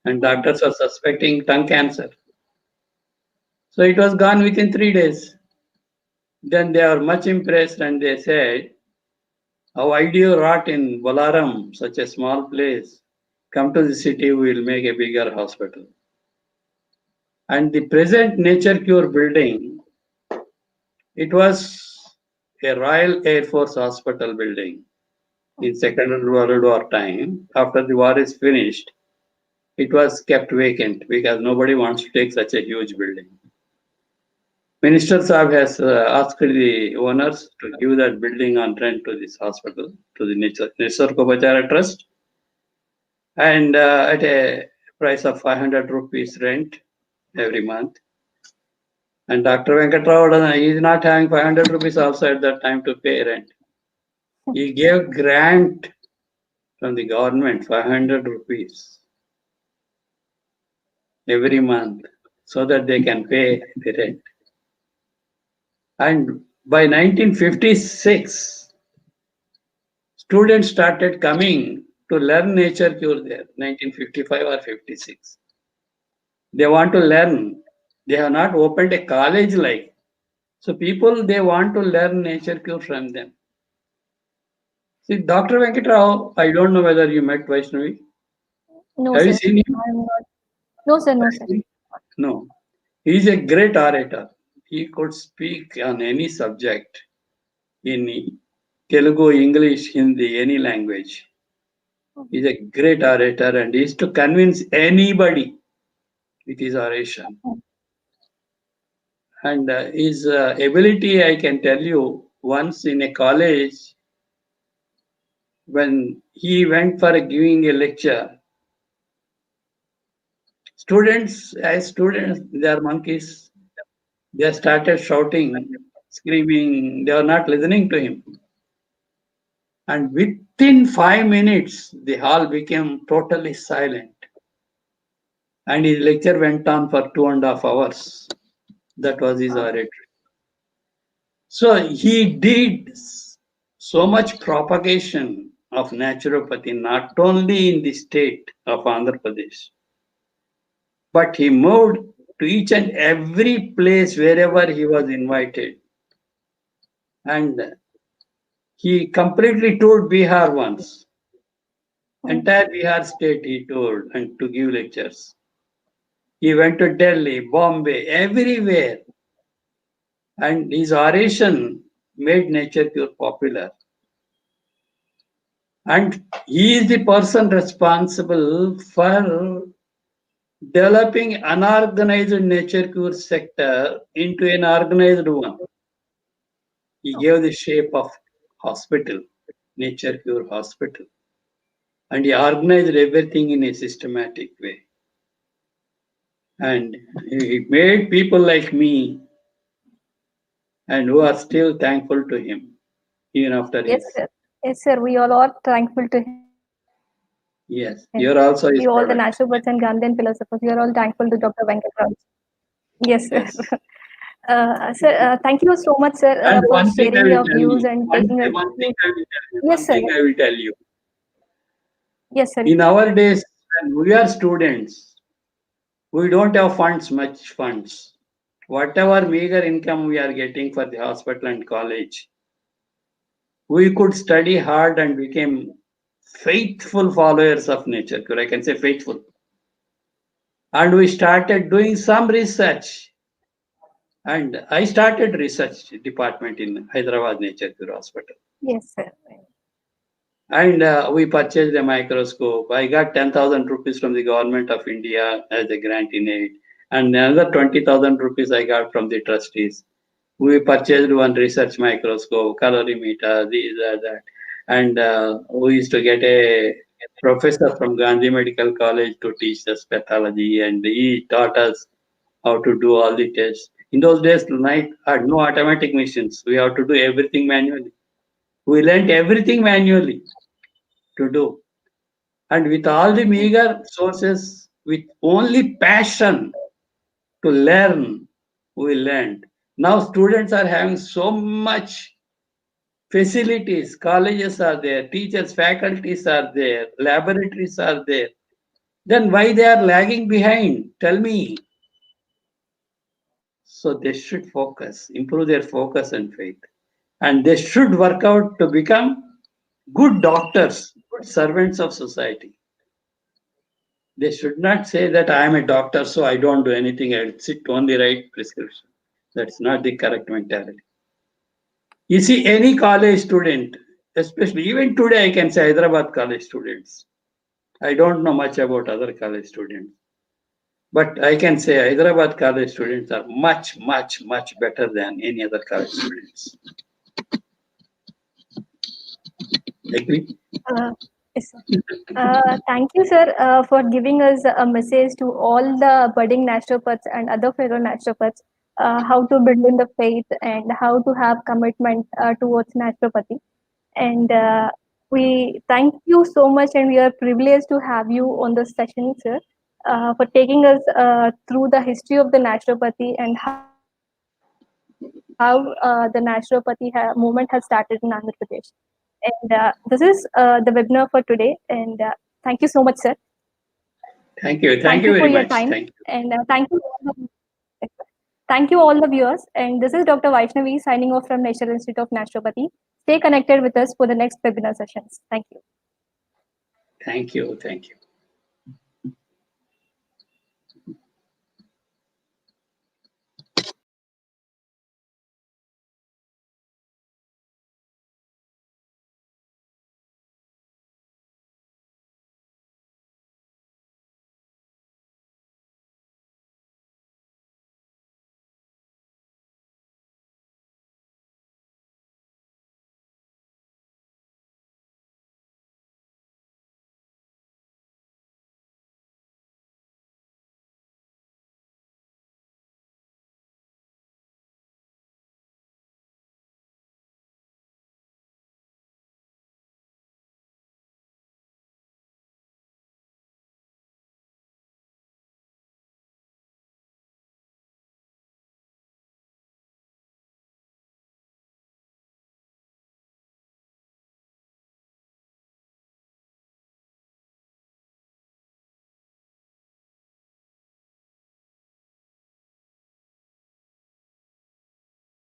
And doctors were suspecting tongue cancer. So it was gone within 3 days. Then they were much impressed and they said, how ideal rot in Bolaram, such a small place. Come to the city, we will make a bigger hospital. And the present Nature Cure building, it was a Royal Air Force Hospital building in Second World War time. After the war is finished, it was kept vacant because nobody wants to take such a huge building. Minister Saab has asked the owners to give that building on rent to this hospital, to the Nisargopachara Trust, and at a price of 500 rupees rent every month. And Dr. Venkatrao, he is not having 500 rupees also at that time to pay rent. He gave grant from the government 500 rupees every month so that they can pay the rent. And by 1956, students started coming to learn nature cure there, 1955 or 56. They want to learn. They have not opened a college like. So people, they want to learn nature cure from them. See, Dr. Venkatrao, I don't know whether you met Vaishnavi. No, Have you sir. seen him? I'm not. No, sir. No, sir. No. He is a great orator. he could speak on any subject in Telugu, English, Hindi, any language. He's a great orator and he used to convince anybody with his oration. And his ability, I can tell you, once in a college, when he went for giving a lecture, students, they are monkeys. They started shouting, screaming. They were not listening to him. And within 5 minutes, the hall became totally silent. And his lecture went on for 2.5 hours. That was his oratory. So he did so much propagation of naturopathy, not only in the state of Andhra Pradesh, but he moved to each and every place wherever he was invited. And he completely toured Bihar once. Entire Bihar state he toured and to give lectures. He went to Delhi, Bombay, everywhere. And his oration made nature cure popular. And he is the person responsible for developing unorganized nature cure sector into an organized one. He gave the shape of hospital, nature cure hospital. And he organized everything in a systematic way. And he made people like me and who are still thankful to him, even after Yes, his. sir. Yes, sir. We all are thankful to him. Yes, We you're all the also his naturopaths and product. Gandhian philosophers. We are all thankful to Dr. Venkatraj. Yes, sir. Yes. Sir, thank you so much, sir, And for one thing I sharing will your tell views you, and taking us through. Yes, one sir. thing I will tell you. Yes, sir. In our days, when we are students, we don't have much funds. Whatever meager income we are getting for the hospital and college, we could study hard and became faithful followers of nature. I can say faithful. And we started doing some research. And I started research department in Hyderabad Nature Cure Hospital. Yes, sir. And we purchased a microscope. I got 10,000 rupees from the government of India as a grant in aid. And another 20,000 rupees I got from the trustees. We purchased one research microscope, colorimeter, this, that. And we used to get a professor from Gandhi Medical College to teach us pathology. And he taught us how to do all the tests. In those days, night had no automatic machines. We have to do everything manually. We learned everything manually to do. And with all the meager sources, with only passion to learn, we learned. Now students are having so much facilities, colleges are there, teachers, faculties are there, laboratories are there. Then why they are lagging behind? Tell me. So they should focus, improve their focus and faith. And they should work out to become good doctors, good servants of society. They should not say that I am a doctor, so I don't do anything. I sit only write prescription. That's not the correct mentality. You see, any college student, especially even today, I can say Hyderabad college students. I don't know much about other college students, but I can say Hyderabad college students are much, much, much better than any other college students. Agree? Uh, yes, sir. Thank you, sir, for giving us a message to all the budding naturopaths and other fellow naturopaths how to build in the faith and how to have commitment towards naturopathy. And we thank you so much, and we are privileged to have you on this session, sir, for taking us through the history of the naturopathy and how the naturopathy movement has started in Andhra Pradesh. And this is the webinar for today. And thank you so much, sir. Thank you. Thank Thank you you for very your much. time, Thank you. and thank you all the viewers. And this is Dr. Vaishnavi signing off from National Institute of Naturopathy. Stay connected with us for the next webinar sessions. Thank you. Thank you. Thank you.